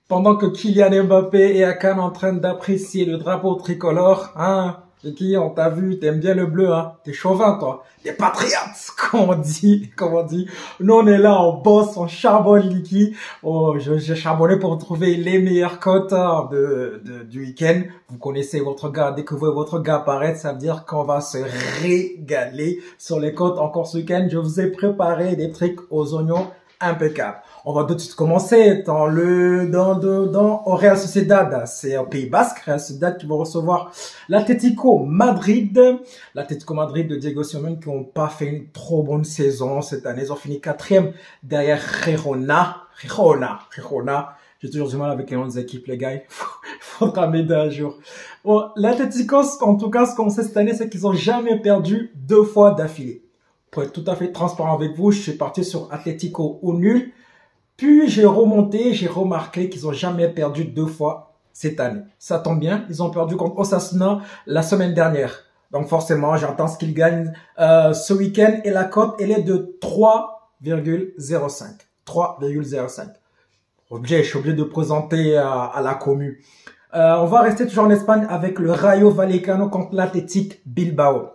Pendant que Kylian Mbappé est à Cannes en train d'apprécier le drapeau tricolore, hein, et qui, on t'a vu, t'aimes bien le bleu, hein, t'es chauvin, toi, t'es patriote, comme on dit. Nous, on est là, on bosse, on charbonne, Liki. Oh, j'ai charbonné pour trouver les meilleures cotes hein, du week-end. Vous connaissez votre gars, dès que vous voyez votre gars apparaître, ça veut dire qu'on va se régaler sur les cotes encore ce week-end. Je vous ai préparé des trucs aux oignons impeccables. On va tout de suite commencer dans au Real Sociedad. C'est au Pays Basque, Real Sociedad qui va recevoir l'Atlético Madrid. L'Atlético Madrid de Diego Simeone qui n'ont pas fait une trop bonne saison cette année. Ils ont fini 4e derrière Girona. J'ai toujours du mal avec les noms des équipes, les gars. Il faudra m'aider un jour. Bon, l'Atlético, en tout cas, ce qu'on sait cette année, c'est qu'ils n'ont jamais perdu 2 fois d'affilée. Pour être tout à fait transparent avec vous, je suis parti sur Atlético au nul. Puis j'ai remonté, j'ai remarqué qu'ils n'ont jamais perdu 2 fois cette année. Ça tombe bien, ils ont perdu contre Osasuna la semaine dernière. Donc forcément, j'entends ce qu'ils gagnent ce week-end. Et la cote, elle est de 3,05. 3,05. Je suis obligé de présenter à la commu. On va rester toujours en Espagne avec le Rayo Vallecano contre l'Athletic Bilbao.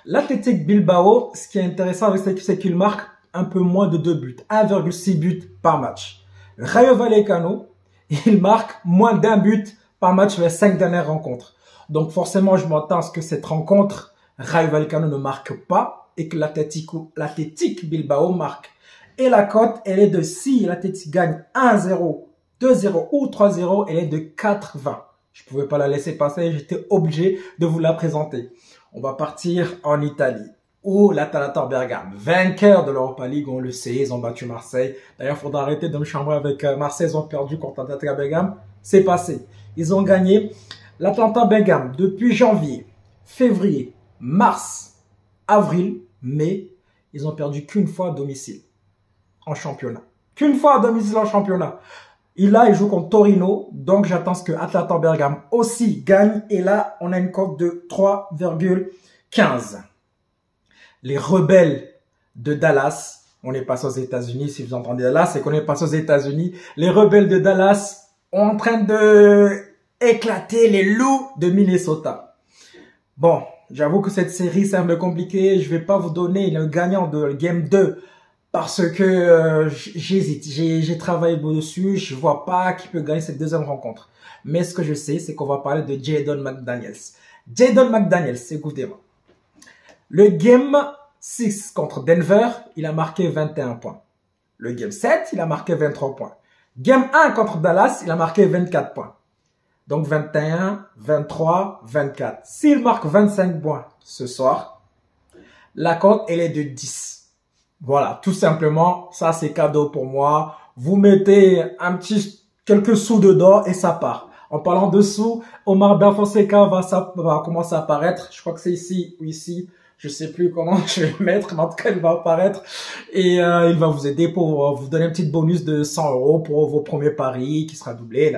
L'Athletic Bilbao, ce qui est intéressant avec cette équipe, c'est qu'il marque un peu moins de 2 buts, 1,6 buts par match. Le Rayo Vallecano, il marque moins d'1 but par match sur les 5 dernières rencontres. Donc forcément, je m'attends à ce que cette rencontre, Rayo Vallecano ne marque pas et que l'Athletic Bilbao marque. Et la cote, elle est de si l'Athletic gagne 1-0, 2-0 ou 3-0, elle est de 4,20. Je ne pouvais pas la laisser passer, j'étais obligé de vous la présenter. On va partir en Italie, où l'Atalanta Bergame, vainqueur de l'Europa League, on le sait, ils ont battu Marseille. D'ailleurs, il faudra arrêter de me chambrer avec Marseille, ils ont perdu contre l'Atalanta Bergame. C'est passé. Ils ont gagné l'Atalanta Bergame depuis janvier, février, mars, avril, mai. Ils ont perdu qu'une fois à domicile en championnat. Qu'une fois à domicile en championnat. Et là, il joue contre Torino, donc j'attends que Atalanta Bergame aussi gagne. Et là, on a une cote de 3,15. Les rebelles de Dallas, on est passé aux États-Unis, si vous entendez Dallas, c'est qu'on est passé aux États-Unis. Les rebelles de Dallas sont en train de éclater les loups de Minnesota. Bon, j'avoue que cette série semble compliquée. Je vais pas vous donner le gagnant de Game 2. Parce que j'hésite, j'ai travaillé dessus, je vois pas qui peut gagner cette deuxième rencontre. Mais ce que je sais, c'est qu'on va parler de Jaden McDaniels. Jaden McDaniels, écoutez-moi. Le Game 6 contre Denver, il a marqué 21 points. Le Game 7, il a marqué 23 points. Game 1 contre Dallas, il a marqué 24 points. Donc 21, 23, 24. S'il marque 25 points ce soir, la cote, elle est de 10. Voilà, tout simplement, ça c'est cadeau pour moi. Vous mettez quelques sous dedans et ça part. En parlant de sous, Omar Da Fonseca va commencer à apparaître. Je crois que c'est ici ou ici. Je sais plus comment je vais le mettre, mais en tout cas, il va apparaître. Et il va vous aider pour vous donner un petit bonus de 100 € pour vos premiers paris qui sera doublé,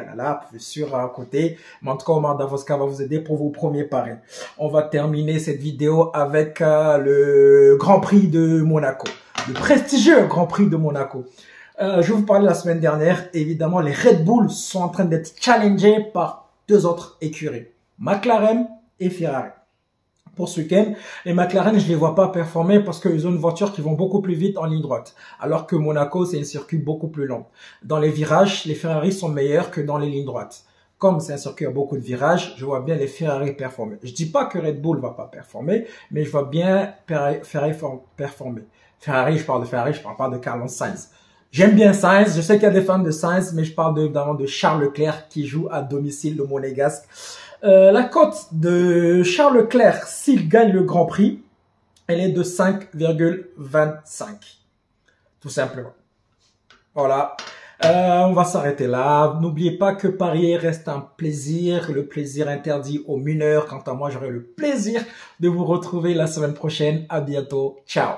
sûr à côté. Mais en tout cas, Omar Da Fonseca va vous aider pour vos premiers paris. On va terminer cette vidéo avec le Grand Prix de Monaco. Le prestigieux Grand Prix de Monaco. Je vous parlais la semaine dernière, évidemment, les Red Bull sont en train d'être challengés par 2 autres écuries, McLaren et Ferrari. Pour ce week-end, les McLaren, je les vois pas performer parce qu'ils ont une voiture qui vont beaucoup plus vite en ligne droite. Alors que Monaco, c'est un circuit beaucoup plus long. Dans les virages, les Ferrari sont meilleurs que dans les lignes droites. Comme c'est un circuit à beaucoup de virages, je vois bien les Ferrari performer. Je dis pas que Red Bull va pas performer, mais je vois bien Ferrari performer. Ferrari, je parle de Ferrari, je parle pas de Carlos Sainz. J'aime bien Sainz, je sais qu'il y a des fans de Sainz, mais je parle évidemment de Charles Leclerc qui joue à domicile, le Monégasque. La cote de Charles Leclerc, s'il gagne le Grand Prix, elle est de 5,25. Tout simplement. Voilà. On va s'arrêter là. N'oubliez pas que parier reste un plaisir. Le plaisir interdit aux mineurs. Quant à moi, j'aurai le plaisir de vous retrouver la semaine prochaine. À bientôt. Ciao.